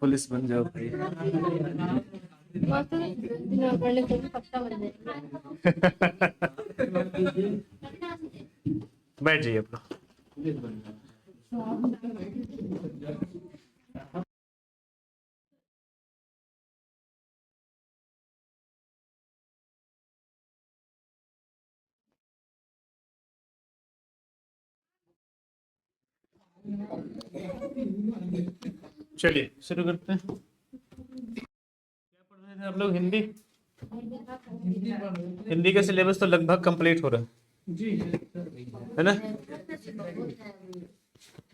Police बन जाओ भाई। पढ़ने से भी पक्का बन जाएगा। बैठ जाइए अपना। चलिए शुरू करते हैं। क्या पढ़ रहे थे आप लोग? हिंदी। हिंदी का सिलेबस तो लगभग कंप्लीट हो रहा है है ना?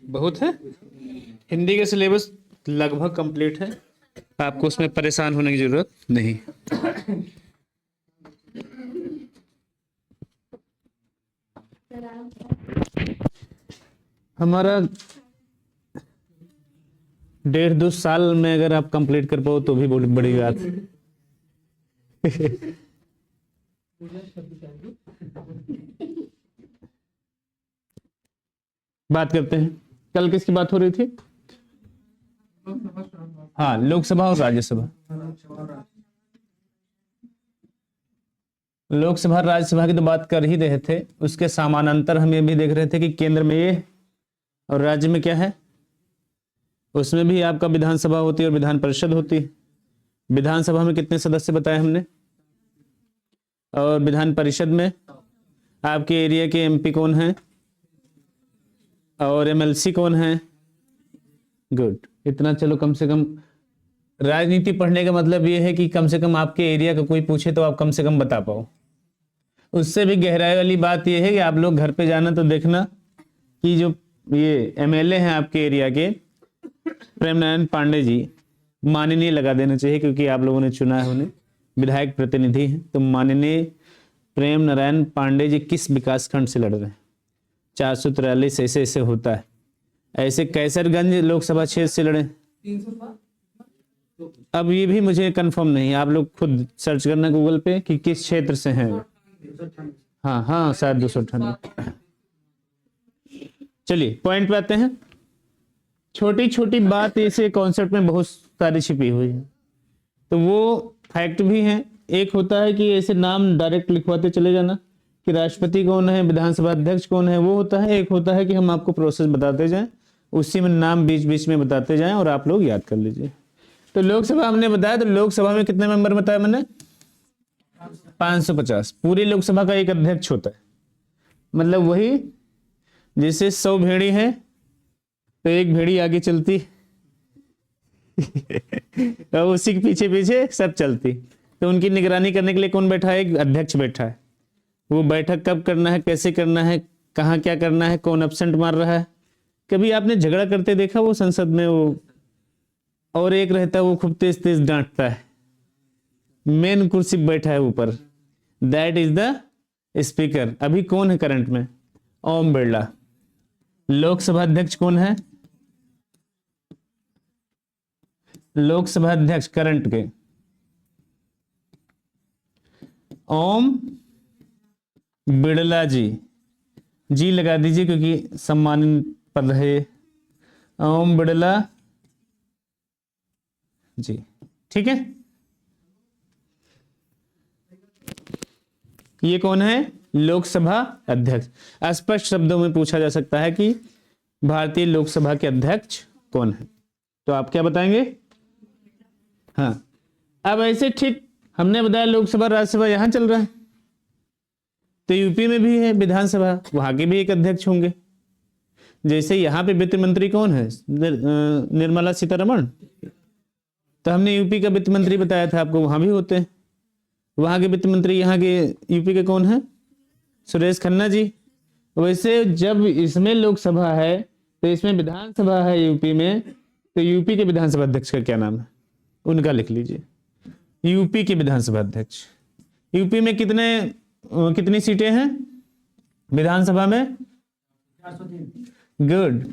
बहुत है। हिंदी का सिलेबस लगभग कंप्लीट है, आपको उसमें परेशान होने की जरूरत नहीं। हमारा 1.5-2 साल में अगर आप कंप्लीट कर पाओ तो भी बहुत बड़ी बात है। बात करते हैं, कल किसकी बात हो रही थी? हाँ, लोकसभा और राज्यसभा। लोकसभा और राज्यसभा की तो बात कर ही रहे थे, उसके समानांतर हम ये भी देख रहे थे कि केंद्र में ये और राज्य में क्या है। उसमें भी आपका विधानसभा होती है और विधान परिषद होती है। विधानसभा में कितने सदस्य बताए हमने, और विधान परिषद में आपके एरिया के एमपी कौन है और एमएलसी कौन है। गुड, इतना चलो कम से कम। राजनीति पढ़ने का मतलब ये है कि कम से कम आपके एरिया का कोई पूछे तो आप कम से कम बता पाओ। उससे भी गहराई वाली बात यह है कि आप लोग घर पे जाना तो देखना कि जो ये एमएलए हैं आपके एरिया के, प्रेम नारायण पांडे जी, माननीय लगा देना चाहिए क्योंकि आप लोगों ने चुना है उन्हें, विधायक प्रतिनिधि हैं। तो माननीय प्रेम नारायण पांडे जी किस विकास खंड से लड़ रहे हैं? 443 ऐसे ऐसे होता है। ऐसे कैसरगंज लोकसभा क्षेत्र से लड़े। अब ये भी मुझे कंफर्म नहीं है, आप लोग खुद सर्च करना गूगल पे कि किस क्षेत्र से हैं। हाँ हाँ, शायद 298। चलिए पॉइंट पे आते हैं। छोटी छोटी बात ऐसे कॉन्सेप्ट में बहुत सारी छिपी हुई है, तो वो फैक्ट भी हैं। एक होता है कि ऐसे नाम डायरेक्ट लिखवाते चले जाना कि राष्ट्रपति कौन है, विधानसभा अध्यक्ष कौन है, वो होता है। एक होता है कि हम आपको प्रोसेस बताते जाएं, उसी में नाम बीच बीच में बताते जाएं और आप लोग याद कर लीजिए। तो लोकसभा हमने बताया, तो लोकसभा में कितने मेंबर बताया मैंने? 550। पूरी लोकसभा का एक अध्यक्ष होता है, मतलब वही जैसे 100 भेड़ी है तो एक भेड़ी आगे चलती और उसी के पीछे पीछे सब चलती। तो उनकी निगरानी करने के लिए कौन बैठा है? एक अध्यक्ष बैठा है। वो बैठक कब करना है, कैसे करना है, कहाँ क्या करना है, कौन एब्सेंट मार रहा है। कभी आपने झगड़ा करते देखा वो संसद में? वो और एक रहता है वो खूब तेज तेज डांटता है, मेन कुर्सी बैठा है ऊपर, दैट इज द स्पीकर। अभी कौन है करंट में? ओम बिरला। लोकसभा अध्यक्ष कौन है? लोकसभा अध्यक्ष करंट के ओम बिरला जी। जी लगा दीजिए क्योंकि सम्मानित पद है। ओम बिरला जी, ठीक है। ये कौन है? लोकसभा अध्यक्ष। स्पष्ट शब्दों में पूछा जा सकता है कि भारतीय लोकसभा के अध्यक्ष कौन है, तो आप क्या बताएंगे? हाँ, अब ऐसे ठीक हमने बताया लोकसभा राज्यसभा यहां चल रहा है, तो यूपी में भी है विधानसभा, वहां के भी एक अध्यक्ष होंगे। जैसे यहाँ पे वित्त मंत्री कौन है? निर्मला सीतारमण। तो हमने यूपी का वित्त मंत्री बताया था आपको, वहां भी होते हैं। वहां के वित्त मंत्री यहाँ के यूपी के कौन है? सुरेश खन्ना जी। वैसे जब इसमें लोकसभा है तो इसमें विधानसभा है यूपी में, तो यूपी के विधानसभा अध्यक्ष का क्या नाम है? उनका लिख लीजिए, यूपी के विधानसभा अध्यक्ष। यूपी में कितनी सीटें हैं विधानसभा में? गुड,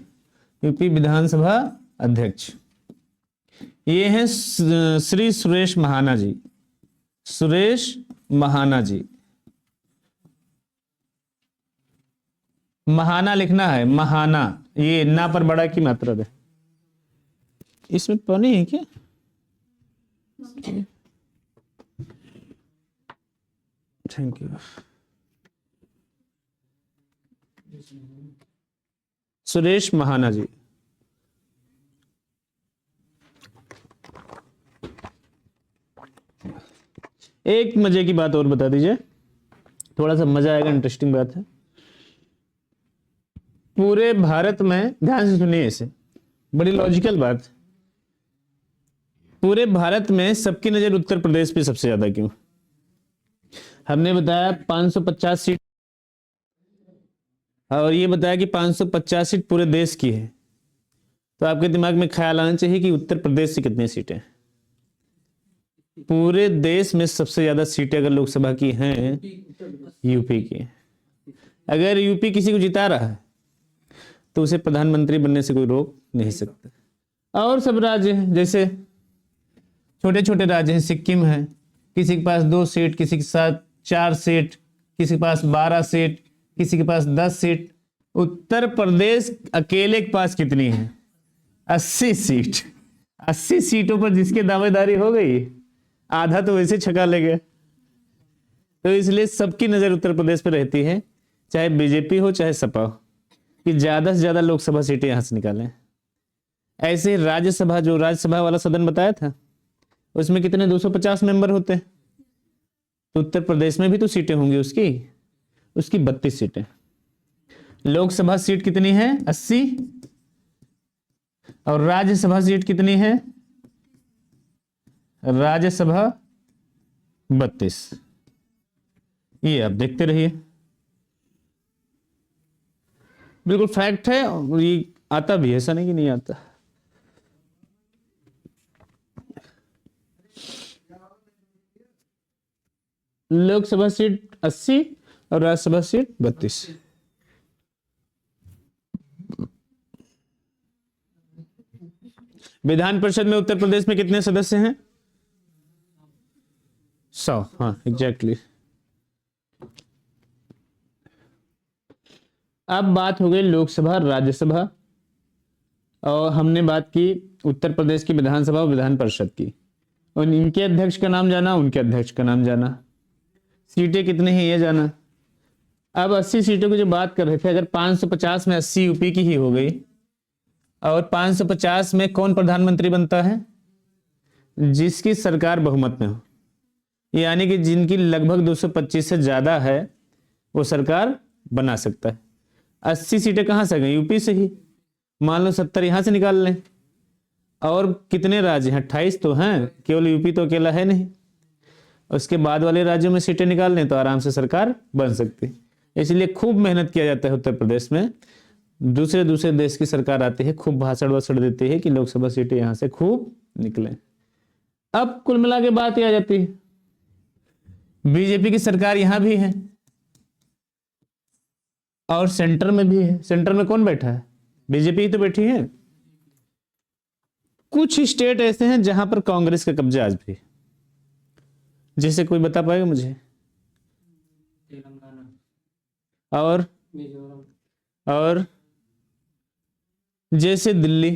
यूपी विधानसभा अध्यक्ष ये हैं श्री सुरेश महाना जी। सुरेश महाना जी, महाना लिखना है, महाना, ये ना पर बड़ा की मात्रा है। इसमें पानी है क्या? Thank you. सुरेश महाना जी, एक मजे की बात और बता दीजिए, थोड़ा सा मजा आएगा, इंटरेस्टिंग बात है। पूरे भारत में, ध्यान से सुनिए इसे, बड़ी लॉजिकल बात, पूरे भारत में सबकी नजर उत्तर प्रदेश पे सबसे ज्यादा क्यों? हमने बताया 550 सीट, और ये बताया कि 550 सीट पूरे देश की है, तो आपके दिमाग में ख्याल आना चाहिए कि उत्तर प्रदेश से कितनी सीटें? पूरे देश में सबसे ज्यादा सीटें अगर लोकसभा की हैं यूपी की। अगर यूपी किसी को जिता रहा है तो उसे प्रधानमंत्री बनने से कोई रोक नहीं सकता। और सब राज्य हैं, जैसे छोटे छोटे राज्य हैं, सिक्किम है, किसी के पास 2 सीट, किसी के साथ 4 सीट, किसी के पास 12 सीट, किसी के पास 10 सीट। उत्तर प्रदेश अकेले के पास कितनी है? 80 सीट। 80 सीटों पर जिसकी दावेदारी हो गई, आधा तो वैसे छका ले गया। तो इसलिए सबकी नजर उत्तर प्रदेश पर रहती है, चाहे बीजेपी हो चाहे सपा हो, कि ज्यादा से ज्यादा लोकसभा सीटें यहां से निकालें। ऐसे राज्यसभा, जो राज्यसभा वाला सदन बताया था, उसमें कितने 250 मेंबर होते हैं, तो उत्तर प्रदेश में भी तो सीटें होंगी उसकी उसकी 32 सीटें। लोकसभा सीट कितनी है? 80, और राज्यसभा सीट कितनी है? राज्यसभा 32। ये आप देखते रहिए, बिल्कुल फैक्ट है, और ये आता भी है, ऐसा नहीं कि नहीं आता। लोकसभा सीट 80 और राज्यसभा सीट 32। विधान परिषद में उत्तर प्रदेश में कितने सदस्य हैं? 100। हाँ, एग्जैक्टली। अब बात हो गई लोकसभा राज्यसभा, और हमने बात की उत्तर प्रदेश की विधानसभा और विधान परिषद की, और इनके अध्यक्ष का नाम जाना, उनके अध्यक्ष का नाम जाना, सीटें कितनी हैं ये जाना। अब 80 सीटों की जो बात कर रहे थे, अगर 550 में 80 यूपी की ही हो गई, और 550 में कौन प्रधानमंत्री बनता है? जिसकी सरकार बहुमत में हो, यानी कि जिनकी लगभग 225 से ज्यादा है, वो सरकार बना सकता है। 80 सीटें कहां से गई? यूपी से ही। मान लो 70 यहां से निकाल लें, और कितने राज्य हैं? 28 तो हैं, केवल यूपी तो अकेला है नहीं। उसके बाद वाले राज्यों में सीटें निकाल लें तो आराम से सरकार बन सकती है। इसलिए खूब मेहनत किया जाता है उत्तर प्रदेश में। दूसरे दूसरे देश की सरकार आती है, खूब भाषण वाषण देती है कि लोकसभा सीटें यहां से खूब निकले। अब कुल मिला के बात आ जाती है, बीजेपी की सरकार यहां भी है और सेंटर में भी है। सेंटर में कौन बैठा है? बीजेपी ही तो बैठी है। कुछ स्टेट ऐसे हैं जहां पर कांग्रेस का कब्जा आज भी, जैसे कोई बता पाएगा मुझे? तेलंगाना और मिजोरम, और जैसे दिल्ली।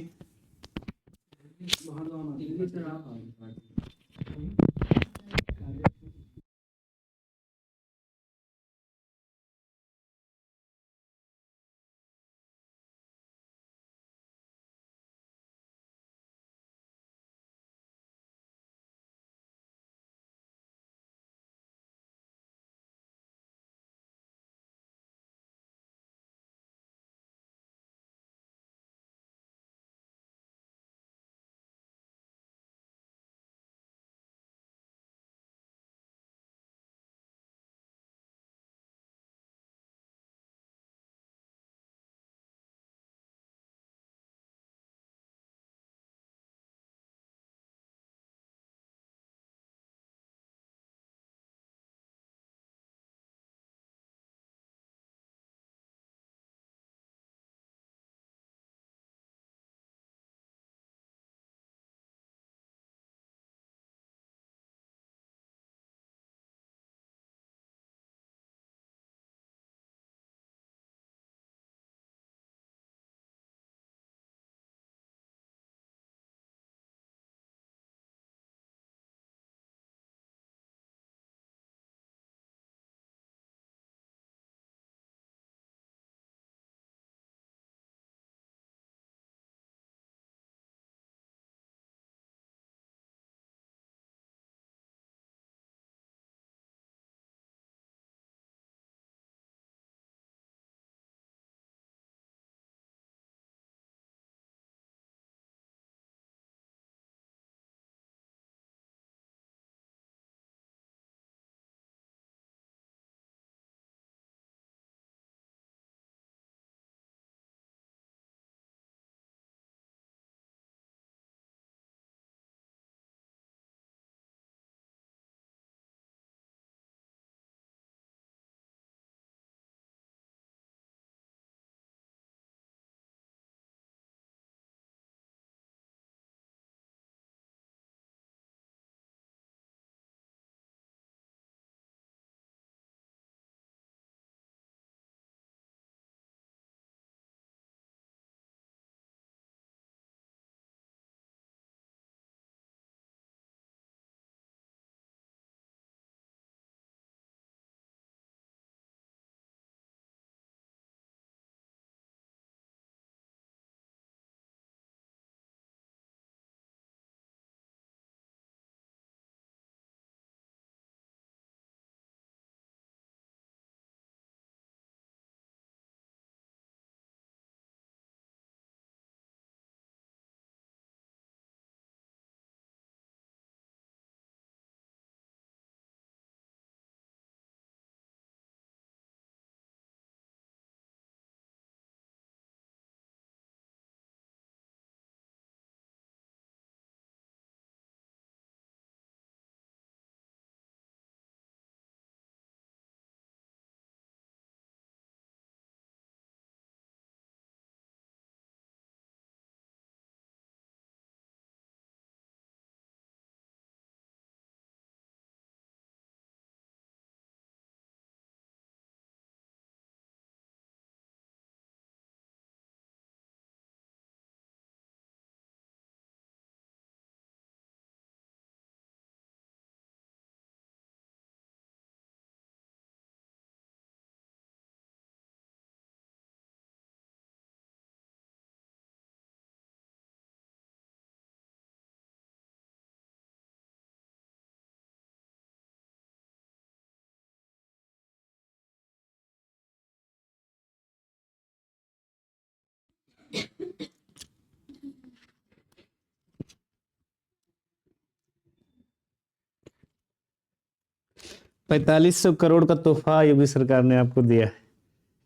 4500 करोड़ का तोहफा योगी सरकार ने आपको दिया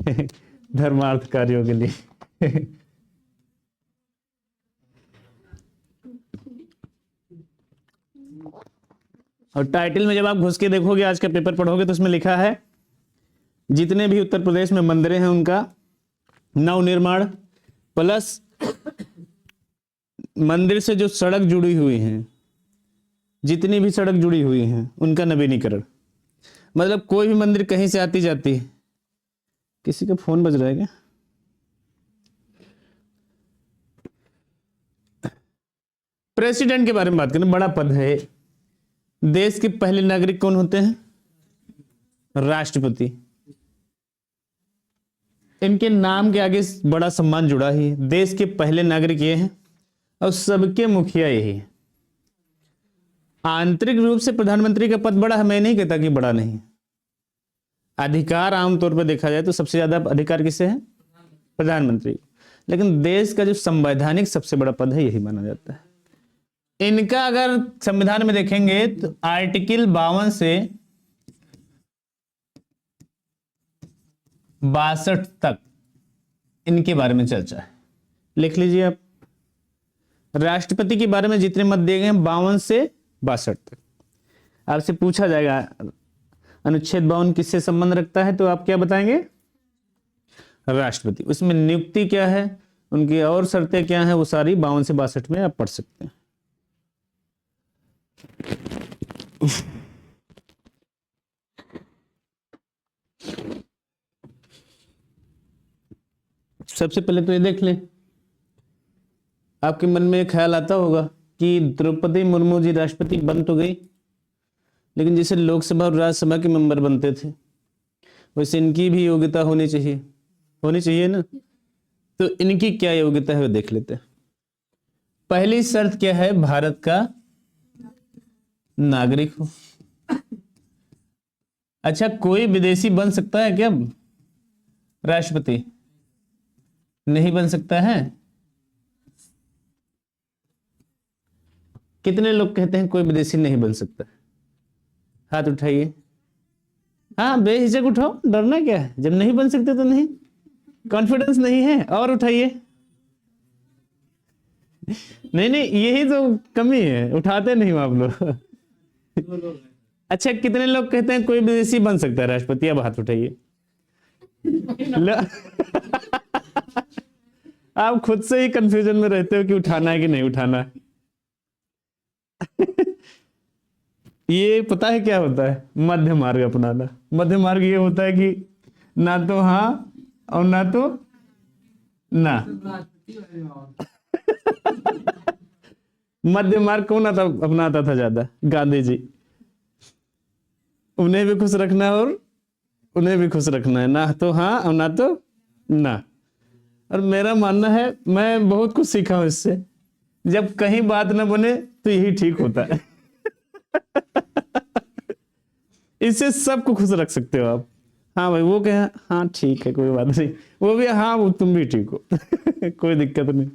है धर्मार्थ कार्यों के लिए। और टाइटल में जब आप घुस के देखोगे, आज का पेपर पढ़ोगे, तो उसमें लिखा है जितने भी उत्तर प्रदेश में मंदिरें हैं उनका नवनिर्माण, प्लस मंदिर से जो सड़क जुड़ी हुई हैं, जितनी भी सड़क जुड़ी हुई हैं उनका नवीनीकरण। मतलब कोई भी मंदिर कहीं से आती जाती है। किसी का फोन बज रहा है क्या? प्रेसिडेंट के बारे में बात करें, बड़ा पद है। देश के पहले नागरिक कौन होते हैं? राष्ट्रपति। इनके नाम के आगे बड़ा सम्मान जुड़ा ही है। देश के पहले नागरिक ये हैं और सबके मुखिया यही है। आंतरिक रूप से प्रधानमंत्री का पद बड़ा है, मैं नहीं कहता कि बड़ा नहीं। अधिकार आमतौर पर देखा जाए तो सबसे ज्यादा अधिकार किसे है? प्रधानमंत्री। लेकिन देश का जो संवैधानिक सबसे बड़ा पद है यही माना जाता है। इनका अगर संविधान में देखेंगे तो आर्टिकल 52 से 62 तक इनके बारे में चर्चा है। लिख लीजिए आप। राष्ट्रपति के बारे में जितने मत दिए गए हैं 52 से 62 तक। आपसे पूछा जाएगा अनुच्छेद 52 किससे संबंध रखता है, तो आप क्या बताएंगे? राष्ट्रपति। उसमें नियुक्ति क्या है, उनकी और शर्तें क्या हैं, वो सारी 52 से 62 में आप पढ़ सकते हैं। सबसे पहले तो ये देख लें, आपके मन में एक ख्याल आता होगा कि द्रौपदी मुर्मू जी राष्ट्रपति बन तो गई, लेकिन जैसे लोकसभा और राज्यसभा के मेंबर बनते थे वैसे इनकी भी योग्यता होनी चाहिए ना। तो इनकी क्या योग्यता है वो देख लेते हैं। पहली शर्त क्या है? भारत का नागरिक हो। अच्छा, कोई विदेशी बन सकता है क्या राष्ट्रपति? नहीं बन सकता है। कितने लोग कहते हैं कोई विदेशी नहीं बन सकता? हाथ उठाइए। हाँ, बेहिचक उठाओ, डरना क्या है? जब नहीं बन सकते तो नहीं, कॉन्फिडेंस नहीं है। और उठाइए। नहीं, यही तो कमी है, उठाते नहीं हो आप लोग। अच्छा, कितने लोग कहते हैं कोई विदेशी बन सकता है राष्ट्रपति? अब हाथ उठाइए। आप खुद से ही कंफ्यूजन में रहते हो कि उठाना है कि नहीं उठाना है। ये पता है क्या होता है? मध्य मार्ग अपनाना। मध्य मार्ग ये होता है कि ना तो हाँ और ना तो ना। मध्य मार्ग कौन अपनाता था ज्यादा? गांधी जी। उन्हें भी खुश रखना है और उन्हें भी खुश रखना है, ना तो हाँ और ना तो ना। और मेरा मानना है, मैं बहुत कुछ सीखा हूं इससे, जब कहीं बात ना बने तो यही ठीक होता है। इससे सबको खुश रख सकते हो आप। हाँ भाई, वो कहे हाँ ठीक है कोई बात नहीं, वो भी हाँ वो तुम भी ठीक हो। कोई दिक्कत नहीं।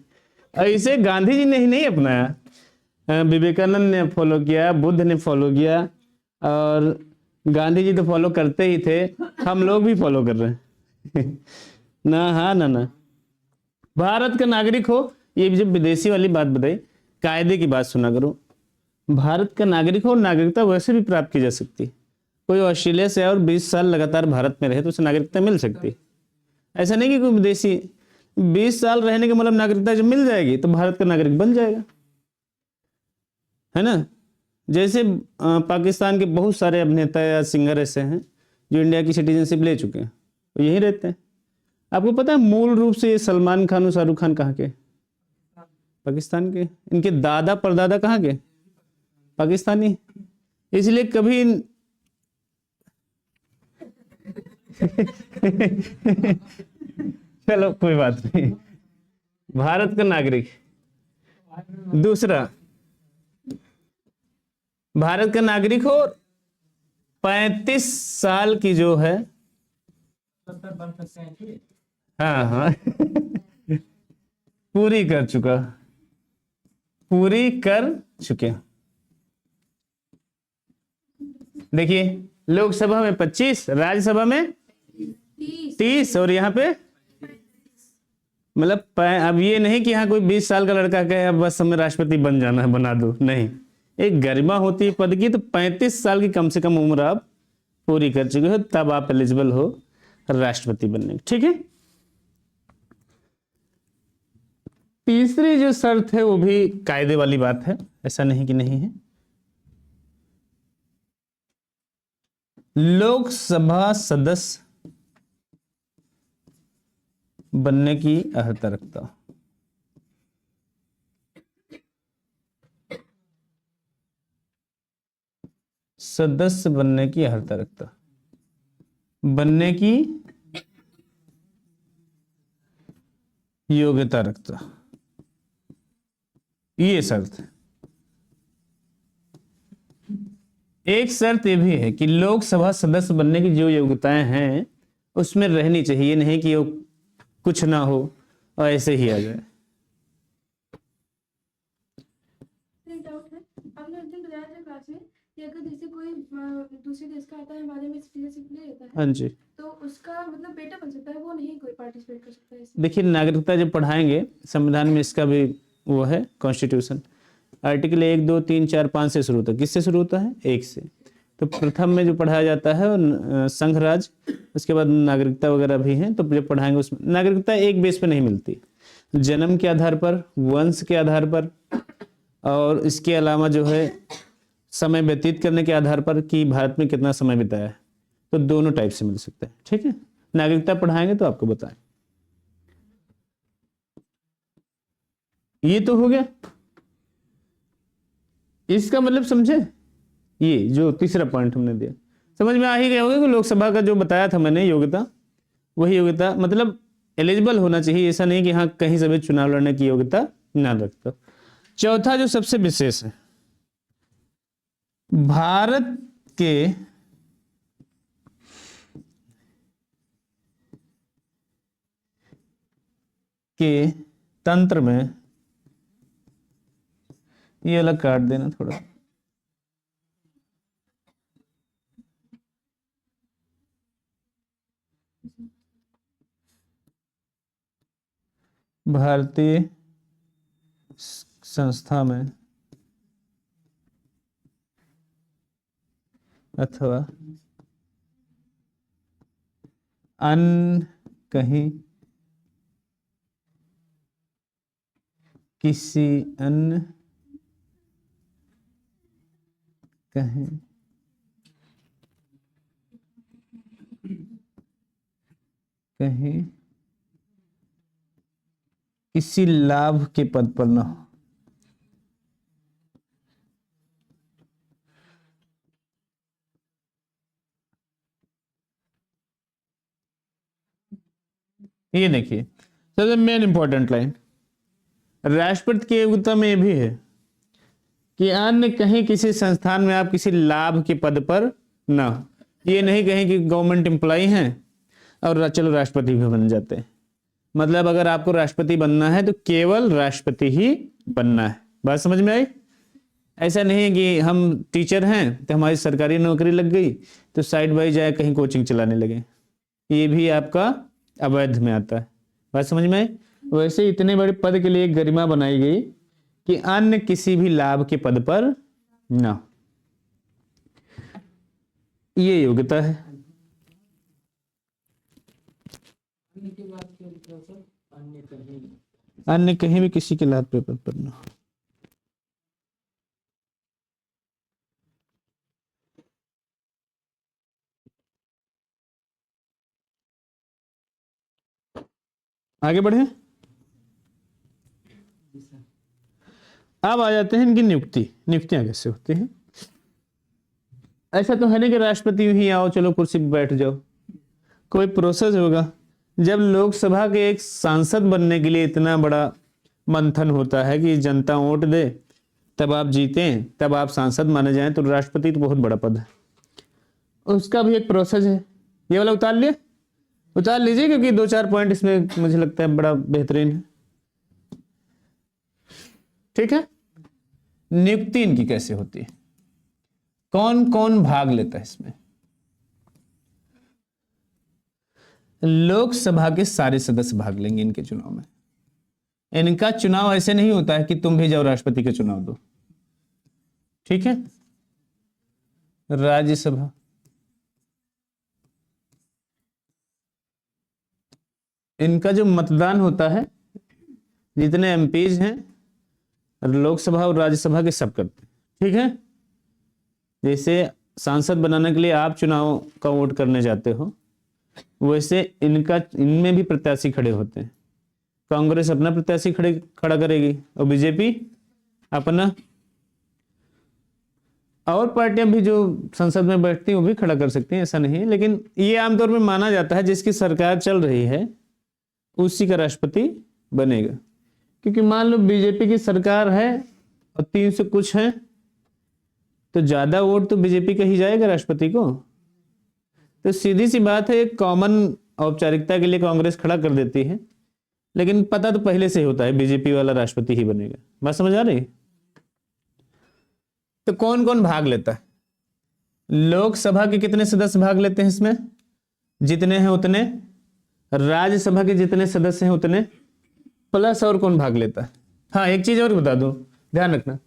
और इसे गांधी जी ने ही नहीं अपनाया, विवेकानंद ने फॉलो किया, बुद्ध ने फॉलो किया, और गांधी जी तो फॉलो करते ही थे, हम लोग भी फॉलो कर रहे हैं। ना हाँ ना। भारत का नागरिक हो। ये जब विदेशी वाली बात बताई, कायदे की बात सुना करो। भारत का नागरिक हो, नागरिकता वैसे भी प्राप्त की जा सकती है। कोई ऑस्ट्रेलिया से और 20 साल लगातार भारत में रहे तो उसे नागरिकता मिल सकती है। ऐसा नहीं कि कोई विदेशी 20 साल रहने का मतलब नागरिकता जब मिल जाएगी तो भारत का नागरिक बन जाएगा, है ना। जैसे पाकिस्तान के बहुत सारे अभिनेता या सिंगर ऐसे हैं जो इंडिया की सिटीजनशिप ले चुके हैं, तो यहीं रहते हैं। आपको पता है मूल रूप से ये सलमान खान और शाहरुख खान कहाँ के? पाकिस्तान के। इनके दादा परदादा कहाँ के? पाकिस्तानी। इसलिए कभी चलो कोई बात नहीं। भारत का नागरिक। दूसरा, भारत का नागरिक हो, 35 साल की जो है, हाँ पूरी कर चुके। देखिए लोकसभा में 25, राज्यसभा में 30 और यहाँ पे मतलब अब ये नहीं कि यहाँ कोई 20 साल का लड़का कहे अब बस हमें राष्ट्रपति बन जाना है, बना दो, नहीं। एक गरिमा होती है पद की, तो 35 साल की कम से कम उम्र आप पूरी कर चुके हो, तब आप एलिजिबल हो राष्ट्रपति बनने की। ठीक है। तीसरी जो शर्त है वो भी कायदे वाली बात है, ऐसा नहीं कि नहीं है। लोकसभा सदस्य बनने की अर्हता रखता। सदस्य बनने की अर्हता रखता, बनने की योग्यता रखता, ये शर्त है। एक शर्त ये भी है कि लोकसभा सदस्य बनने की जो योग्यताएं हैं उसमें रहनी चाहिए, नहीं कि वो कुछ ना हो और ऐसे ही आ जाए। एक डाउट है, आपने उस दिन बताया था क्लास में कि अगर जैसे कोई दूसरे देश का आता है हमारे में सिटीजनशिप ले लेता है, हाँ जी, तो उसका मतलब बेटा बन सकता है, वो नहीं कोई पार्टिसिपेट कर सकता है इसमें? देखिए नागरिकता जब पढ़ाएंगे संविधान में इसका भी वो है, कॉन्स्टिट्यूशन आर्टिकल 1 2 3 4 5 से शुरू होता है। किससे शुरू होता है? 1 से। तो प्रथम में जो पढ़ाया जाता है वो संघ राज, उसके बाद नागरिकता वगैरह भी हैं। तो जब पढ़ाएंगे उसमें नागरिकता एक बेस पे नहीं मिलती, जन्म के आधार पर, वंश के आधार पर, और इसके अलावा जो है समय व्यतीत करने के आधार पर कि भारत में कितना समय बिताया है, तो दोनों टाइप से मिल सकता है। ठीक है, नागरिकता पढ़ाएंगे तो आपको बताएं। ये तो हो गया, इसका मतलब समझे, ये जो तीसरा पॉइंट हमने दिया समझ में आ ही गया होगा कि लोकसभा का जो बताया था मैंने योग्यता, वही योग्यता मतलब एलिजिबल होना चाहिए, ऐसा नहीं कि हाँ कहीं से भी चुनाव लड़ने की योग्यता ना रखता। चौथा जो सबसे विशेष है, भारत के तंत्र में, ये अलग काट देना थोड़ा, भारतीय संस्था में अथवा अन्य कहीं किसी अन्य कहीं कहीं किसी लाभ के पद पर न हो। ये देखिए सबसे मेन इंपॉर्टेंट लाइन राष्ट्रपति की योग्यता में ये भी है कि अन्य कहीं किसी संस्थान में आप किसी लाभ के पद पर ना हो। ये नहीं कहें कि गवर्नमेंट एम्प्लॉय हैं और चलो राष्ट्रपति भी बन जाते हैं। मतलब अगर आपको राष्ट्रपति बनना है तो केवल राष्ट्रपति ही बनना है। बात समझ में आई? ऐसा नहीं है कि हम टीचर हैं तो हमारी सरकारी नौकरी लग गई तो साइड बाई जाए कहीं कोचिंग चलाने लगे, ये भी आपका अवैध में आता है। बात समझ में आई? वैसे इतने बड़े पद के लिए एक गरिमा बनाई गई कि अन्य किसी भी लाभ के पद पर ना, ये योग्यता है। अन्य कहीं भी किसी के लाभ के पद पर ना। आगे बढ़े, अब आ जाते हैं इनकी नियुक्तियां कैसे होती हैं। ऐसा तो है नहीं कि राष्ट्रपति ही आओ चलो कुर्सी पर बैठ जाओ, कोई प्रोसेस होगा। जब लोकसभा के एक सांसद बनने के लिए इतना बड़ा मंथन होता है कि जनता वोट दे तब आप जीते, तब आप सांसद माने जाएं, तो राष्ट्रपति तो बहुत बड़ा पद है, उसका भी एक प्रोसेस है। ये वाला उतार लीजिए क्योंकि 2-4 पॉइंट इसमें मुझे लगता है बड़ा बेहतरीन है। ठीक है, नियुक्ति इनकी कैसे होती है, कौन कौन भाग लेता है इसमें, लोकसभा के सारे सदस्य भाग लेंगे इनके चुनाव में। इनका चुनाव ऐसे नहीं होता है कि तुम भी जाओ राष्ट्रपति का चुनाव दो, ठीक है। राज्यसभा, इनका जो मतदान होता है, जितने एमपीज हैं लोकसभा और राज्यसभा के सब करते हैं, ठीक है। जैसे सांसद बनाने के लिए आप चुनाव का वोट करने जाते हो, वैसे इनमें भी प्रत्याशी खड़े होते हैं। कांग्रेस अपना प्रत्याशी खड़ा करेगी और बीजेपी अपना, और पार्टियां भी जो संसद में बैठती हैं वो भी खड़ा कर सकती हैं, ऐसा नहीं है। लेकिन ये आमतौर में माना जाता है जिसकी सरकार चल रही है उसी का राष्ट्रपति बनेगा, क्योंकि मान लो बीजेपी की सरकार है और 300 कुछ है, तो ज्यादा वोट तो बीजेपी का ही जाएगा राष्ट्रपति को। तो सीधी सी बात है, एक कॉमन औपचारिकता के लिए कांग्रेस खड़ा कर देती है, लेकिन पता तो पहले से होता है बीजेपी वाला राष्ट्रपति ही बनेगा। बात समझ आ रही? तो कौन कौन भाग लेता है? लोकसभा के कितने सदस्य भाग लेते हैं इसमें? जितने हैं उतने। राज्यसभा के जितने सदस्य हैं उतने, प्लस और कौन भाग लेता है? हाँ, एक चीज और बता दूं, ध्यान रखना,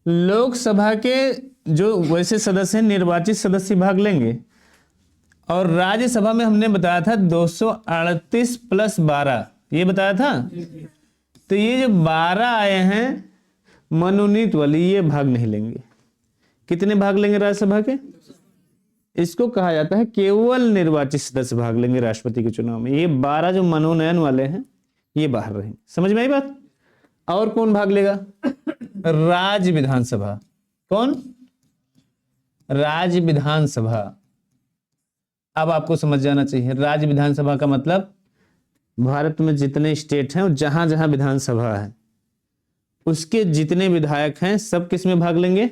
लोकसभा के जो वैसे सदस्य हैं निर्वाचित सदस्य भाग लेंगे, और राज्यसभा में हमने बताया था 238 + 12, ये बताया था। तो ये जो 12 आए हैं मनोनीत वाली, ये भाग नहीं लेंगे। कितने भाग लेंगे राज्यसभा के? इसको कहा जाता है केवल निर्वाचित सदस्य भाग लेंगे राष्ट्रपति के चुनाव में। ये 12 जो मनोनयन वाले हैं ये बाहर रहेंगे। समझ में आई बात? और कौन भाग लेगा? राज्य विधानसभा। कौन? राज्य विधानसभा। अब आपको समझ जाना चाहिए, राज्य विधानसभा का मतलब भारत में जितने स्टेट हैं और जहां जहां विधानसभा है उसके जितने विधायक हैं सब किस में भाग लेंगे?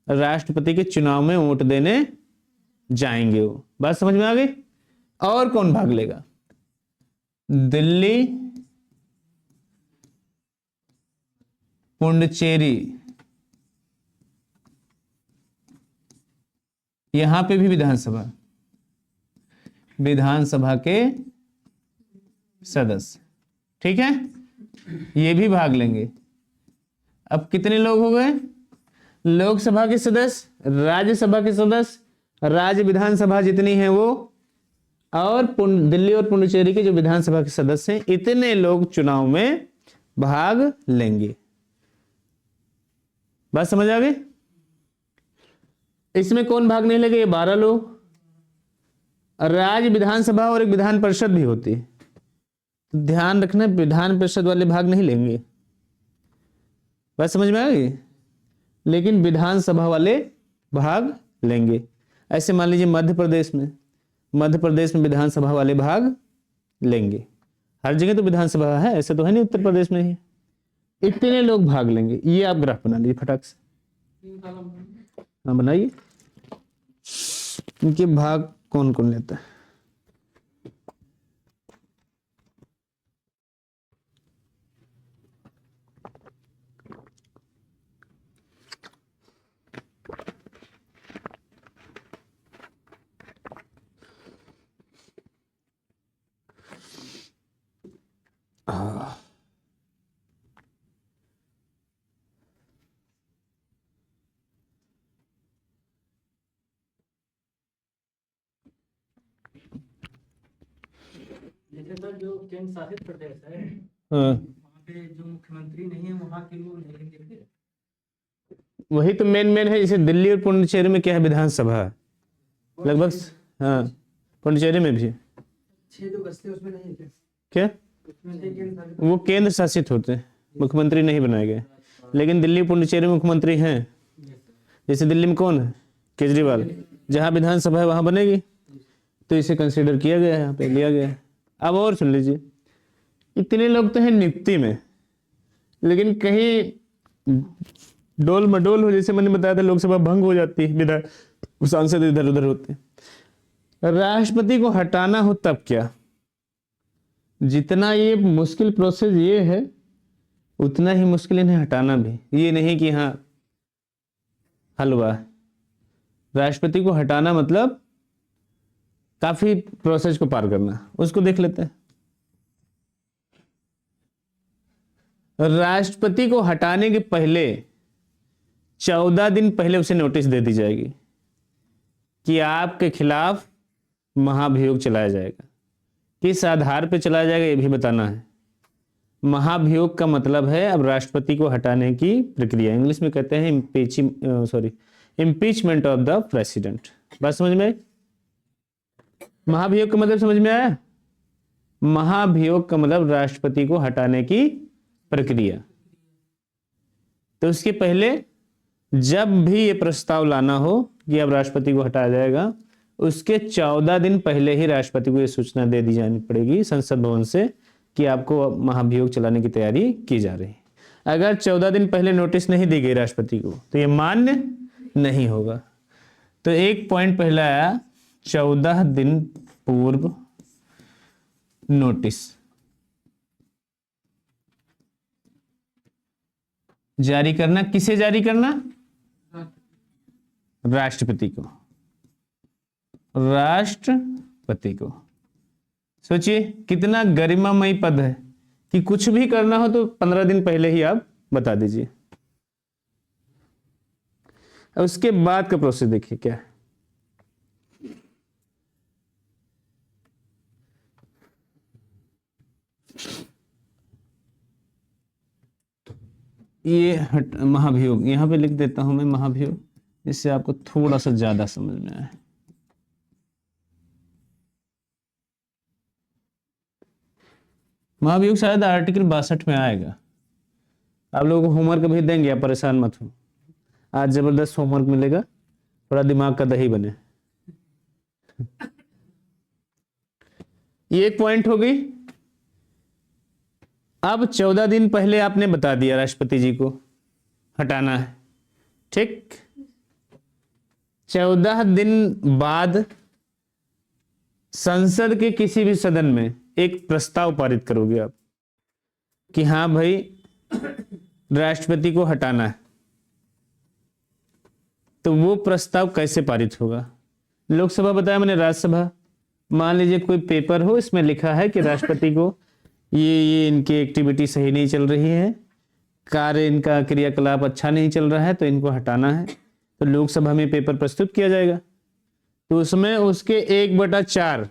राष्ट्रपति के चुनाव में वोट देने जाएंगे वो। बात समझ में आ गई? और कौन भाग लेगा? दिल्ली, पुडुचेरी, यहां पे भी विधानसभा के सदस्य, ठीक है, ये भी भाग लेंगे। अब कितने लोग हो गए? लोकसभा के सदस्य, राज्यसभा के सदस्य, राज्य विधानसभा जितनी है वो, और दिल्ली और पुडुचेरी के जो विधानसभा के सदस्य हैं, इतने लोग चुनाव में भाग लेंगे। बात समझ आ गई? इसमें कौन भाग नहीं लेंगे? ये 12 लोग। राज्य विधानसभा और एक विधान परिषद भी होती है, ध्यान रखना विधान परिषद वाले भाग नहीं लेंगे। बात समझ में आ गई? लेकिन विधानसभा वाले भाग लेंगे। ऐसे मान लीजिए मध्य प्रदेश में विधानसभा वाले भाग लेंगे। हर जगह तो विधानसभा है, ऐसे तो है नहीं उत्तर प्रदेश में ही। इतने लोग भाग लेंगे। ये आप ग्राफ बना लीजिए फटाक से। हाँ बनाइए, इनके भाग कौन कौन लेता है। जैसे सर जो केंद्र शासित प्रदेश है हाँ, वहाँ पे जो मुख्यमंत्री नहीं है वहाँ के लोग लेंगे फिर। वही तो मेन है। जैसे दिल्ली और पुडुचेरी में क्या है? विधानसभा है लगभग। हाँ, पुडुचेरी में भी 6 जो बचते उसमें नहीं है क्या? उसमें नहीं केंद्र शासित। वो केंद्र शासित होते हैं, मुख्यमंत्री नहीं बनाए गए। लेकिन दिल्ली पुडुचेरी में मुख्यमंत्री हैं। जैसे दिल्ली में कौन है? केजरीवाल। जहाँ विधानसभा है वहां बनेगी, तो इसे कंसीडर किया गया है, यहाँ पे लिया गया है। अब और सुन लीजिए, इतने लोग तो हैं नियुक्ति में, लेकिन कहीं डोल मडोल हो, जैसे मैंने बताया था लोकसभा भंग हो जाती है, विधायक सांसद इधर उधर होते हैं। राष्ट्रपति को हटाना हो तब क्या? जितना ये मुश्किल प्रोसेस ये है उतना ही मुश्किल इन्हें हटाना भी। ये नहीं कि हाँ हलवा। राष्ट्रपति को हटाना मतलब काफी प्रोसेस को पार करना, उसको देख लेते हैं। राष्ट्रपति को हटाने के पहले 14 दिन पहले उसे नोटिस दे दी जाएगी कि आपके खिलाफ महाभियोग चलाया जाएगा। किस आधार पर चलाया जाएगा ये भी बताना है। महाभियोग का मतलब है अब राष्ट्रपति को हटाने की प्रक्रिया, इंग्लिश में कहते हैं इम्पीचमेंट ऑफ द प्रेसिडेंट। बात समझ में आई? महाभियोग का मतलब समझ में आया? महाभियोग का मतलब राष्ट्रपति को हटाने की प्रक्रिया। तो उसके पहले जब भी ये प्रस्ताव लाना हो कि अब राष्ट्रपति को हटाया जाएगा, उसके 14 दिन पहले ही राष्ट्रपति को ये सूचना दे दी जानी पड़ेगी संसद भवन से कि आपको महाभियोग चलाने की तैयारी की जा रही है। अगर 14 दिन पहले नोटिस नहीं दी गई राष्ट्रपति को तो ये मान्य नहीं होगा। तो एक पॉइंट पहला आया 14 दिन पूर्व नोटिस जारी करना। किसे जारी करना? राष्ट्रपति को। राष्ट्रपति को। सोचिए कितना गरिमामयी पद है कि कुछ भी करना हो तो 15 दिन पहले ही आप बता दीजिए। अब उसके बाद का प्रोसेस देखिए क्या है। ये महाभियोग यहां पे लिख देता हूं मैं, महाभियोग, इससे आपको थोड़ा सा ज्यादा समझ में आए। महाभियोग शायद आर्टिकल 62 में आएगा। आप लोगों को होमवर्क भी देंगे, आप परेशान मत हो। आज जबरदस्त होमवर्क मिलेगा, थोड़ा दिमाग का दही बने। ये एक पॉइंट हो गई। अब 14 दिन पहले आपने बता दिया राष्ट्रपति जी को हटाना है, ठीक। 14 दिन बाद संसद के किसी भी सदन में एक प्रस्ताव पारित करोगे आप कि हाँ भाई राष्ट्रपति को हटाना है। तो वो प्रस्ताव कैसे पारित होगा? लोकसभा बताया मैंने, राज्यसभा। मान लीजिए कोई पेपर हो, इसमें लिखा है कि राष्ट्रपति को ये इनकी एक्टिविटी सही नहीं चल रही है, कार्य इनका क्रियाकलाप अच्छा नहीं चल रहा है, तो इनको हटाना है। तो लोकसभा में पेपर प्रस्तुत किया जाएगा। तो उसमें उसके 1/4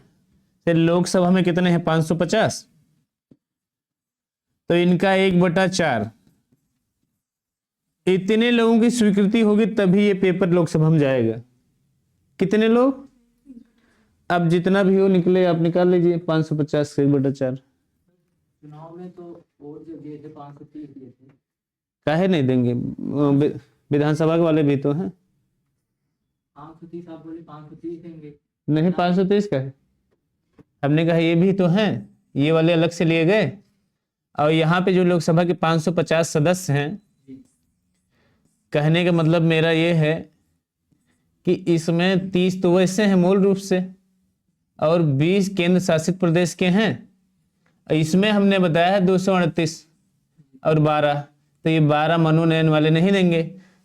से लोकसभा में कितने हैं? 550। तो इनका 1/4 इतने लोगों की स्वीकृति होगी तभी ये पेपर लोकसभा में जाएगा। कितने लोग? अब जितना भी हो निकले आप निकाल लीजिए, 550 से 1/4। चुनाव में तो और जो दिए थे 530 दिए थे। काहे नहीं देंगे? विधानसभा के वाले भी तो हैं। 530 आप बोले 530 देंगे। नहीं, 530 का है। हमने कहा ये भी तो हैं, ये वाले अलग से लिए गए। और यहाँ पे जो लोकसभा के 550 सदस्य हैं, कहने का मतलब मेरा ये है कि इसमें 30 तो वैसे हैं मूल रूप से और 20 केंद्र शासित प्रदेश के हैं। इसमें हमने बताया है 238 और 12, तो ये 12 मनोनयन वाले नहीं देंगे।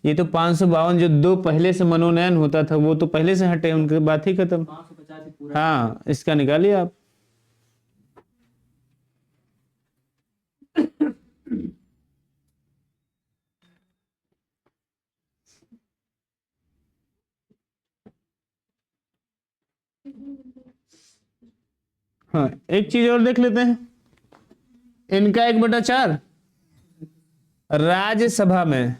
ये तो 552 जो 2 पहले से मनोनयन होता था वो तो पहले से हटे, उनकी बात ही खत्म। 550 पूरा। हाँ, इसका निकालिए आप। हाँ, एक चीज और देख लेते हैं। इनका 1/4 राज्यसभा में,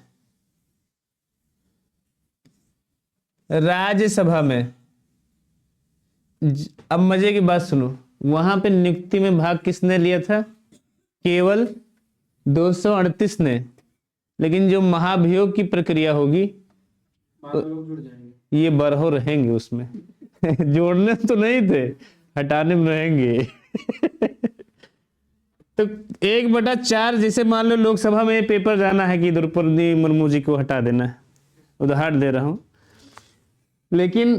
अब मजे की बात सुनो, वहां पे नियुक्ति में भाग किसने लिया था? केवल 238 ने। लेकिन जो महाभियोग की प्रक्रिया होगी लोग जुड़ जाएंगे। ये बरहो रहेंगे उसमें। जोड़ने तो नहीं थे, हटाने में रहेंगे। तो 1/4 जैसे मान लो लोकसभा में पेपर जाना है कि द्रौपदी मुर्मू जी को हटा देना है, उदाहरण दे रहा हूं। लेकिन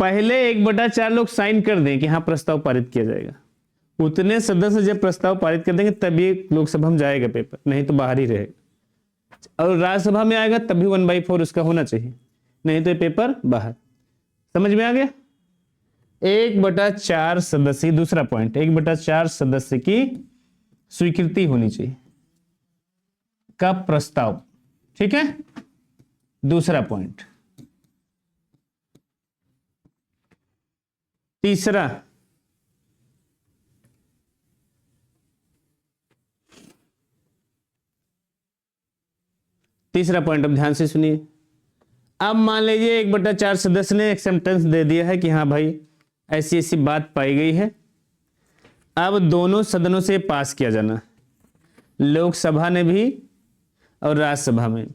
पहले 1/4 लोग साइन कर दें कि हाँ प्रस्ताव पारित किया जाएगा। उतने सदस्य जब प्रस्ताव पारित कर देंगे तभी लोकसभा में जाएगा पेपर, नहीं तो बाहर ही रहेगा। और राज्यसभा में आएगा तभी 1/4 उसका होना चाहिए, नहीं तो ये पेपर बाहर। समझ में आ गया? 1/4 सदस्य, दूसरा पॉइंट, 1/4 सदस्य की स्वीकृति होनी चाहिए का प्रस्ताव। ठीक है, दूसरा पॉइंट। तीसरा, पॉइंट अब ध्यान से सुनिए। अब मान लीजिए 1/4 सदस्य ने एक्सेप्टेंस दे दिया है कि हाँ भाई ऐसी ऐसी बात पाई गई है। अब दोनों सदनों से पास किया जाना, लोकसभा ने भी और राज्यसभा में।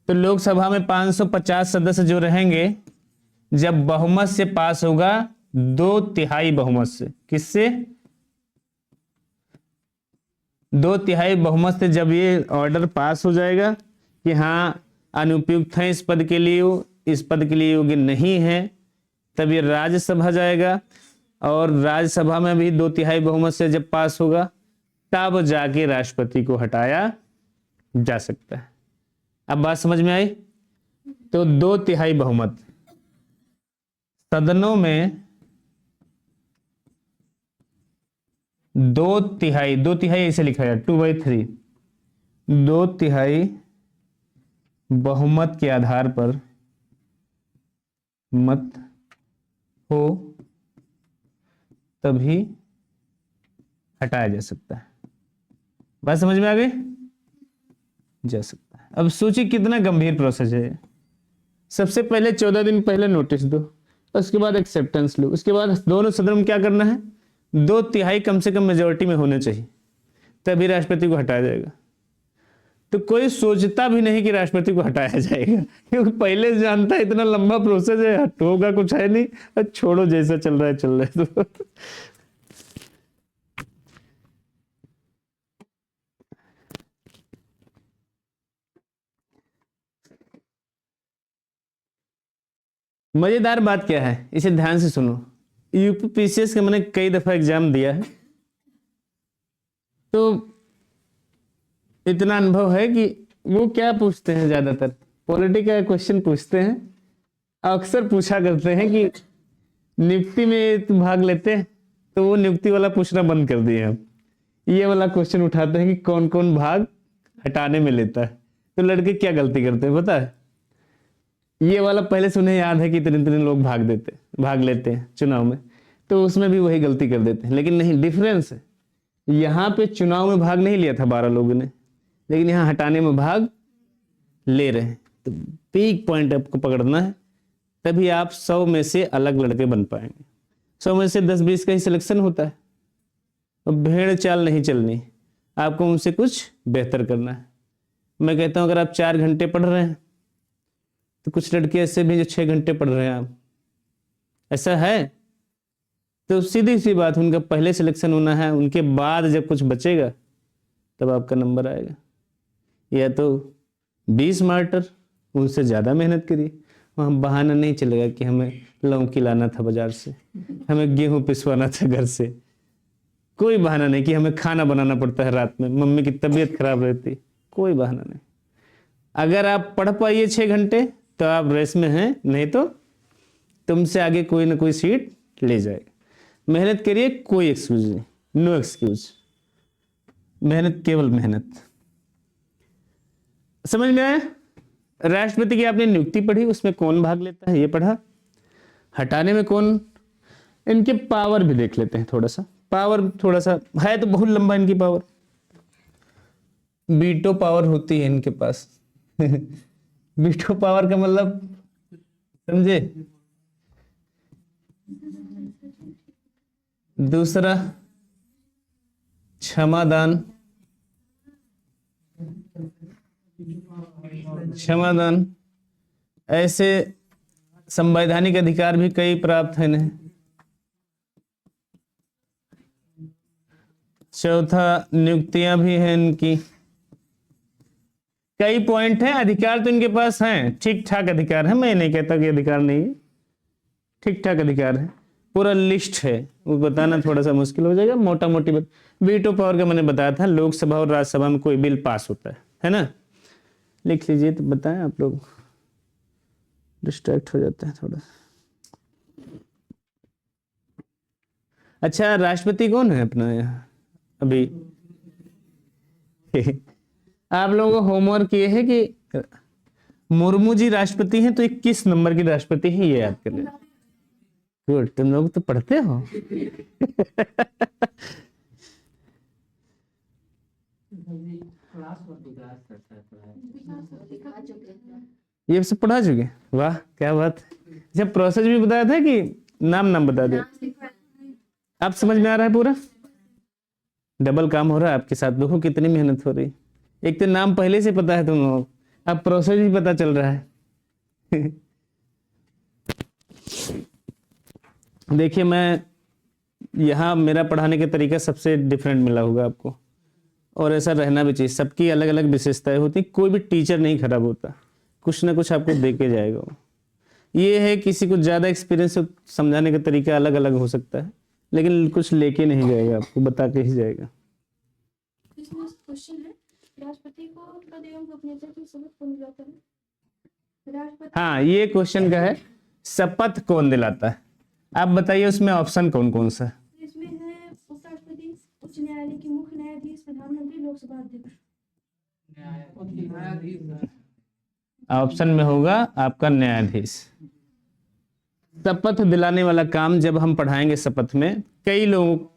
तो लोकसभा में 550 सदस्य जो रहेंगे, जब बहुमत से पास होगा, 2/3 बहुमत से, किससे? 2/3 बहुमत से जब ये ऑर्डर पास हो जाएगा कि हाँ अनुपयुक्त है इस पद के लिए, इस पद के लिए योग्य नहीं है, तब ये राज्यसभा जाएगा और राज्यसभा में भी 2/3 बहुमत से जब पास होगा, तब जाके राष्ट्रपति को हटाया जा सकता है। अब बात समझ में आई? तो 2/3 बहुमत सदनों में, 2/3 ऐसे लिखा है 2/3, 2/3 बहुमत के आधार पर मत हो तभी हटाया जा सकता है। बात समझ में आ गई? जा सकता है। अब सोचिए कितना गंभीर प्रोसेस है। सबसे पहले 14 दिन पहले नोटिस दो, उसके बाद एक्सेप्टेंस लो, उसके बाद दोनों सदन में क्या करना है, 2/3 कम से कम मेजोरिटी में होने चाहिए, तभी राष्ट्रपति को हटाया जाएगा। तो कोई सोचता भी नहीं कि राष्ट्रपति को हटाया जाएगा, क्योंकि पहले से जानता है इतना लंबा प्रोसेस है, होगा कुछ है नहीं, और छोड़ो जैसा चल रहा है चल रहा है। तो मजेदार बात क्या है, इसे ध्यान से सुनो। यूपीपीसीएस का मैंने कई दफा एग्जाम दिया है, तो इतना अनुभव है कि वो क्या पूछते हैं, ज्यादातर पॉलिटिकल क्वेश्चन पूछते हैं। अक्सर पूछा करते हैं कि नियुक्ति में तुम भाग लेते हैं, तो वो नियुक्ति वाला पूछना बंद कर दिए हम, ये वाला क्वेश्चन उठाते हैं कि कौन कौन भाग हटाने में लेता है। तो लड़के क्या गलती करते हैं पता है? ये वाला पहले से उन्हें याद है कि इतने इतने लोग भाग लेते हैं चुनाव में, तो उसमें भी वही गलती कर देते हैं। लेकिन नहीं, डिफरेंस है। यहाँ पे चुनाव में भाग नहीं लिया था 12 लोगों ने, लेकिन यहाँ हटाने में भाग ले रहे हैं। तो पीक पॉइंट आपको पकड़ना है, तभी आप 100 में से अलग लड़के बन पाएंगे। 100 में से 10-20 का ही सिलेक्शन होता है। और भेड़ चाल नहीं चलनी, आपको उनसे कुछ बेहतर करना है। मैं कहता हूँ अगर आप 4 घंटे पढ़ रहे हैं, तो कुछ लड़के ऐसे भी जो 6 घंटे पढ़ रहे हैं, आप ऐसा है, तो सीधी सी बात, उनका पहले सिलेक्शन होना है, उनके बाद जब कुछ बचेगा तब आपका नंबर आएगा। या तो 20 मार्टर, उनसे ज़्यादा मेहनत करिए, वहाँ बहाना नहीं चलेगा कि हमें लौकी लाना था बाजार से, हमें गेहूं पिसवाना था घर से, कोई बहाना नहीं कि हमें खाना बनाना पड़ता है रात में, मम्मी की तबीयत खराब रहती, कोई बहाना नहीं। अगर आप पढ़ पाइए 6 घंटे तो आप रेस में हैं, नहीं तो तुमसे आगे कोई ना कोई सीट ले जाएगा। मेहनत करिए, कोई एक्सक्यूज नहीं, नो एक्सक्यूज, मेहनत, केवल मेहनत। समझ में आया? राष्ट्रपति की आपने नियुक्ति पढ़ी, उसमें कौन भाग लेता है ये पढ़ा, हटाने में कौन, इनके पावर भी देख लेते हैं थोड़ा सा। पावर थोड़ा सा है तो बहुत लंबा इनकी पावर, वीटो पावर होती है इनके पास। वीटो पावर का मतलब समझे? दूसरा क्षमादान, ऐसे संवैधानिक अधिकार भी कई प्राप्त हैं इन्हें। चौथा नियुक्तियां भी हैं इनकी, कई पॉइंट हैं। अधिकार तो इनके पास हैं, ठीक ठाक अधिकार है, मैं नहीं कहता कि अधिकार नहीं है, ठीक ठाक अधिकार है, पूरा लिस्ट है, वो बताना थोड़ा सा मुश्किल हो जाएगा। मोटा मोटी बात, वीटो पावर का मैंने बताया था, लोकसभा और राज्यसभा में कोई बिल पास होता है ना, लिख लीजिए तो बताएं, आप लोग डिस्ट्रैक्ट हो जाते हैं थोड़ा। अच्छा, राष्ट्रपति कौन है अपना यहाँ अभी? आप लोगों को होमवर्क ये है कि मुर्मू जी राष्ट्रपति हैं, तो ये किस नंबर की राष्ट्रपति है ये याद कर ले। गुड, तुम लोग तो पढ़ते हो। ये सब पढ़ा चुके? वाह, क्या बात है। अच्छा, प्रोसेस भी बताया था कि नाम बता दे? आप समझ में आ रहा है पूरा? डबल काम हो रहा है आपके साथ, देखो कितनी मेहनत हो रही। एक तो नाम पहले से पता है तुम लोग, अब प्रोसेस भी पता चल रहा है। देखिए, मैं यहाँ मेरा पढ़ाने का तरीका सबसे डिफरेंट मिला होगा आपको, और ऐसा रहना भी चाहिए। सबकी अलग अलग विशेषताएं होती, कोई भी टीचर नहीं खराब होता, कुछ ना कुछ आपको दे के जाएगा वो। ये है किसी को ज़्यादा एक्सपीरियंस, समझाने का तरीका अलग अलग हो सकता है, लेकिन कुछ लेके नहीं जाएगा, आपको बता के ही जाएगा। क्वेश्चन है, राष्ट्रपति को पद एवं गोपनीयता की शपथ कौन दिलाता है? राष्ट्रपति। हाँ, ये क्वेश्चन का है, शपथ कौन दिलाता है? आप बताइए उसमें ऑप्शन कौन कौन सा है? इसमें है उपराष्ट्रपति, उच्च न्यायालय के मुख्य न्यायाधीश, प्रधानमंत्री, लोकसभा अध्यक्ष। ऑप्शन में होगा आपका न्यायाधीश। शपथ दिलाने वाला काम जब हम पढ़ाएंगे शपथ में, कई लोग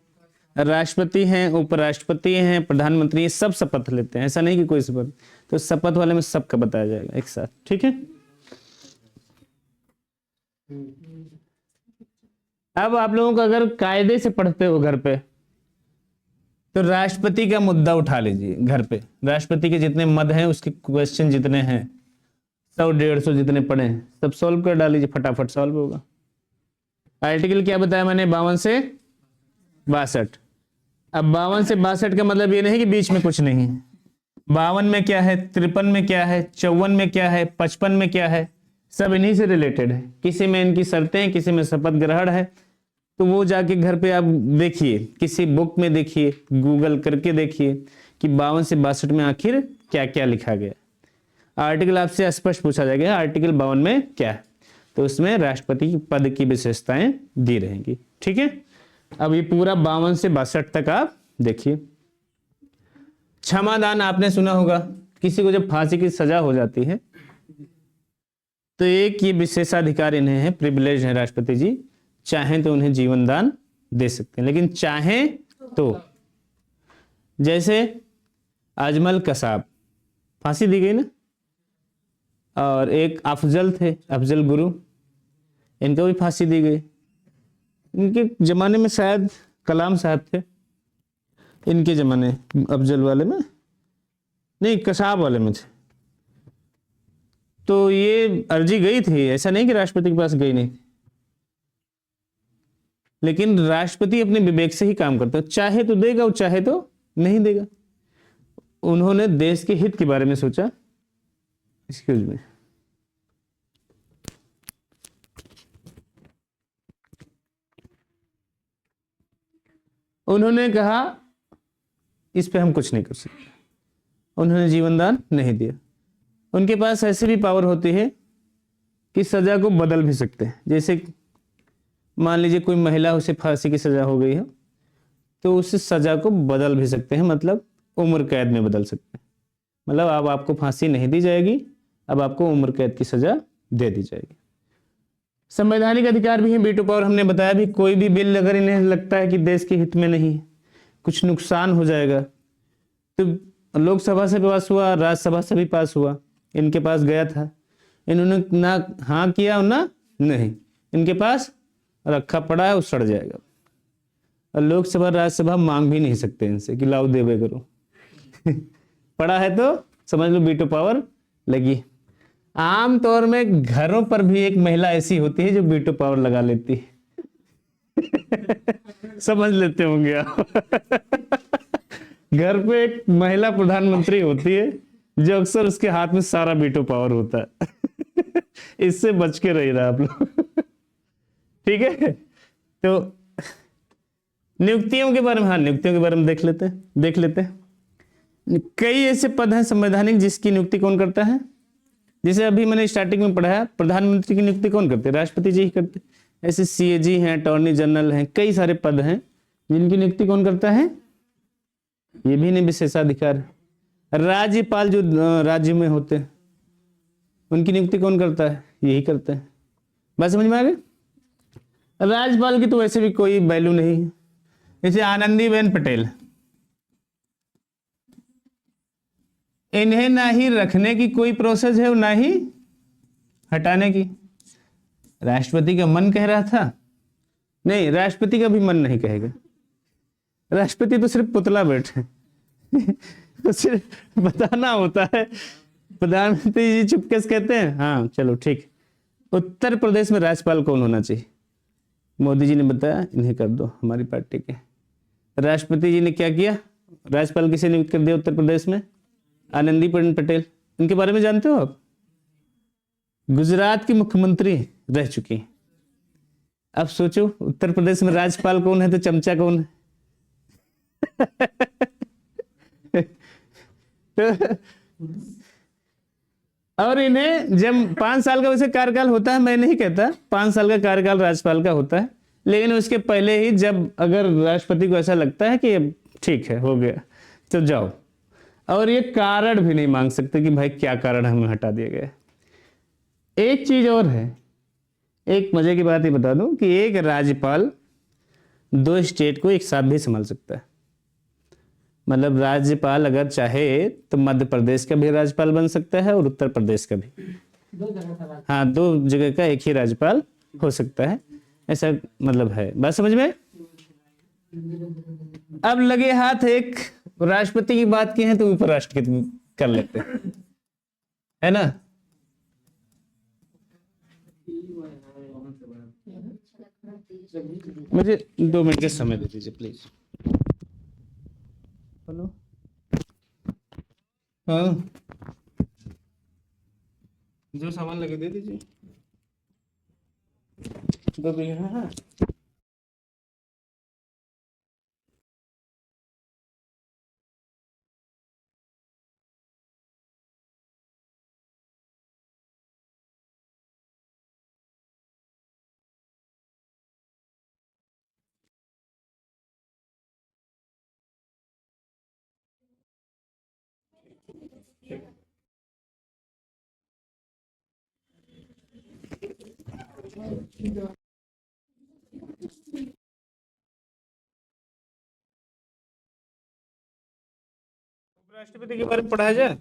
राष्ट्रपति हैं, उपराष्ट्रपति हैं, प्रधानमंत्री, ये सब शपथ लेते हैं, ऐसा नहीं कि कोई शपथ। तो शपथ वाले में सबका बताया जाएगा एक साथ, ठीक है। अब आप लोगों को अगर कायदे से पढ़ते हो घर पे, तो राष्ट्रपति का मुद्दा उठा लीजिए घर पे। राष्ट्रपति के जितने मद हैं, उसके क्वेश्चन जितने हैं, 100-150 जितने पढ़े हैं, सब सॉल्व कर डालीजिए, फटाफट सॉल्व होगा। आर्टिकल क्या बताया मैंने? 52 से 62। अब 52 से 62 का मतलब ये नहीं कि बीच में कुछ नहीं है। 52 में क्या है, 53 में क्या है, 54 में क्या है, 55 में क्या है, सब इन्हीं से रिलेटेड है। किसी में इनकी शर्तें हैं, किसी में शपथ ग्रहण है। तो वो जाके घर पे आप देखिए, किसी बुक में देखिए, गूगल करके देखिए कि 52 से 62 में आखिर क्या क्या लिखा गया। आर्टिकल आपसे स्पष्ट पूछा जाएगा, आर्टिकल 52 में क्या है, तो उसमें राष्ट्रपति पद की विशेषताएं दी रहेंगी, ठीक है। अब ये पूरा 52 से 62 तक आप देखिए। क्षमादान आपने सुना होगा, किसी को जब फांसी की सजा हो जाती है तो एक ये विशेषाधिकार इन्हें है, प्रिविलेज है, राष्ट्रपति जी चाहें तो उन्हें जीवन दान दे सकते हैं। लेकिन चाहें तो, जैसे अजमल कसाब फांसी दी गई ना, और एक अफजल थे, अफजल गुरु, इनको भी फांसी दी गई। इनके जमाने में शायद कलाम साहब थे, इनके जमाने अफजल वाले में नहीं, कसाब वाले में थे। तो ये अर्जी गई थी, ऐसा नहीं कि राष्ट्रपति के पास गई नहीं, लेकिन राष्ट्रपति अपने विवेक से ही काम करता है, चाहे तो देगा और चाहे तो नहीं देगा। उन्होंने देश के हित के बारे में सोचा। एक्सक्यूज मी, उन्होंने कहा इस पे हम कुछ नहीं कर सकते, उन्होंने जीवन दान नहीं दिया। उनके पास ऐसी भी पावर होती है कि सजा को बदल भी सकते हैं। जैसे मान लीजिए कोई महिला, उसे फांसी की सजा हो गई है, तो उस सजा को बदल भी सकते हैं, मतलब उम्र कैद में बदल सकते हैं। मतलब अब आपको फांसी नहीं दी जाएगी, अब आपको उम्र कैद की सजा दे दी जाएगी। संवैधानिक अधिकार भी है, वीटो पावर हमने बताया भी। कोई भी बिल अगर इन्हें लगता है कि देश के हित में नहीं, कुछ नुकसान हो जाएगा, तो लोकसभा से पास हुआ, राज्यसभा से भी पास हुआ, इनके पास गया था, इन्होंने ना हाँ किया और ना नहीं, इनके पास रखा पड़ा है, वो सड़ जाएगा। और लोकसभा राज्यसभा मांग भी नहीं सकते इनसे कि लाओ देवे करो। पड़ा है तो समझ लो वीटो पावर लगी। आमतौर में घरों पर भी एक महिला ऐसी होती है जो वीटो पावर लगा लेती है। समझ लेते होंगे आप। घर पे एक महिला प्रधानमंत्री होती है जो अक्सर उसके हाथ में सारा वीटो पावर होता है। इससे बच के रही रहा आप लोग। ठीक है, तो नियुक्तियों के बारे में, हाँ नियुक्तियों के बारे में देख लेते हैं। कई ऐसे पद हैं संवैधानिक जिसकी नियुक्ति कौन करता है। जैसे अभी मैंने स्टार्टिंग में पढ़ाया, प्रधानमंत्री की नियुक्ति कौन करते हैं? राष्ट्रपति जी ही करते हैं। ऐसे सीएजी हैं, अटॉर्नी जनरल हैं, कई सारे पद हैं जिनकी नियुक्ति कौन करता है? ये भी नहीं विशेषाधिकार। राज्यपाल जो राज्य में होते हैं उनकी नियुक्ति कौन करता है? यही करते हैं। बात समझ में आ गई? राज्यपाल की तो वैसे भी कोई वैल्यू नहीं है। जैसे आनंदीबेन पटेल, इन्हें ना ही रखने की कोई प्रोसेस है और ना ही हटाने की। राष्ट्रपति का मन कह रहा था? नहीं, राष्ट्रपति का भी मन नहीं कहेगा। राष्ट्रपति तो सिर्फ पुतला बैठे तो सिर्फ बताना होता है। प्रधानमंत्री जी चुपके से कहते हैं हाँ चलो ठीक। उत्तर प्रदेश में राज्यपाल कौन होना चाहिए? मोदी जी ने बताया इन्हें कर दो, हमारी पार्टी के। राष्ट्रपति जी ने क्या किया? राज्यपाल किसे नियुक्त कर दिया उत्तर प्रदेश में? आनंदीबेन पटेल। इनके बारे में जानते हो आप? गुजरात की मुख्यमंत्री रह चुकी हैं। अब सोचो उत्तर प्रदेश में राज्यपाल कौन है तो चमचा कौन है? और इन्हें जब 5 साल का वैसे कार्यकाल होता है, मैं नहीं कहता 5 साल का कार्यकाल राज्यपाल का होता है, लेकिन उसके पहले ही जब अगर राष्ट्रपति को ऐसा लगता है कि अब ठीक है हो गया तो जाओ, और ये कारण भी नहीं मांग सकते कि भाई क्या कारण हमें हटा दिया गया। एक चीज और है, एक मजे की बात ये बता दूं कि एक राज्यपाल 2 स्टेट को एक साथ भी संभाल सकता है। मतलब राज्यपाल अगर चाहे तो मध्य प्रदेश का भी राज्यपाल बन सकता है और उत्तर प्रदेश का भी। दो जगह का राज्य। हाँ, 2 जगह का एक ही राज्यपाल हो सकता है, ऐसा मतलब है। बात समझ में? अब लगे हाथ एक राष्ट्रपति की बात की है तो उपराष्ट्रपति की कर लेते हैं, है ना? मुझे 2 मिनट का समय दे दीजिए प्लीज। हेलो, हाँ जो सामान लगे दे दीजिए। 2 मिनट। हाँ राष्ट्रपति के बारे में पढ़ा जाए।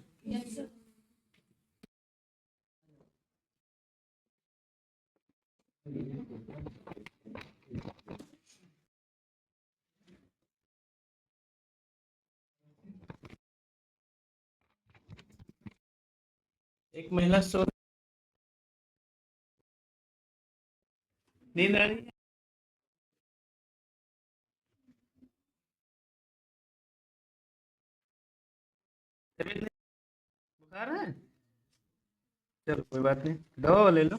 एक महिला सो नींद आ रही है? तबीयत नहीं, बुखार है? चलो कोई बात नहीं, दवा ले लो।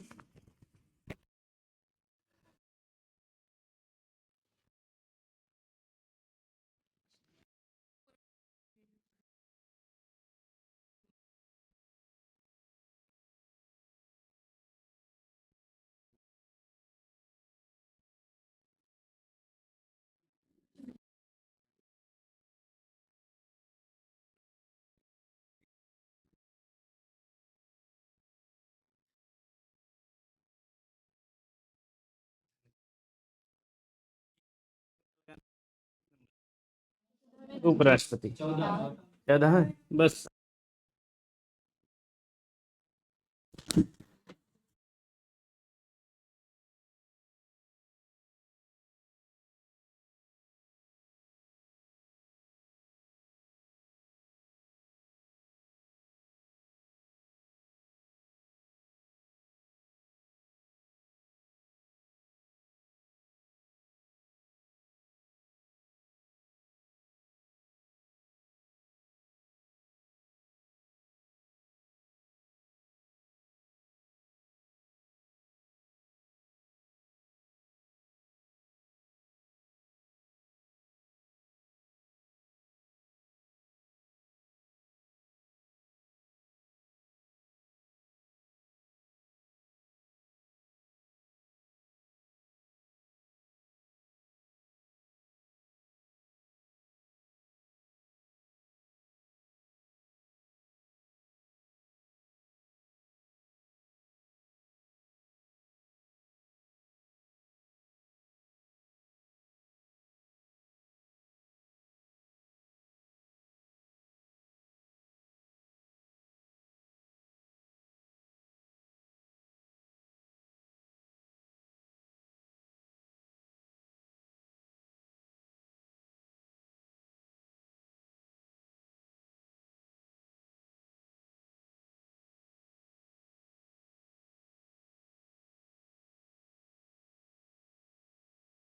उपराष्ट्रपति 14 है बस।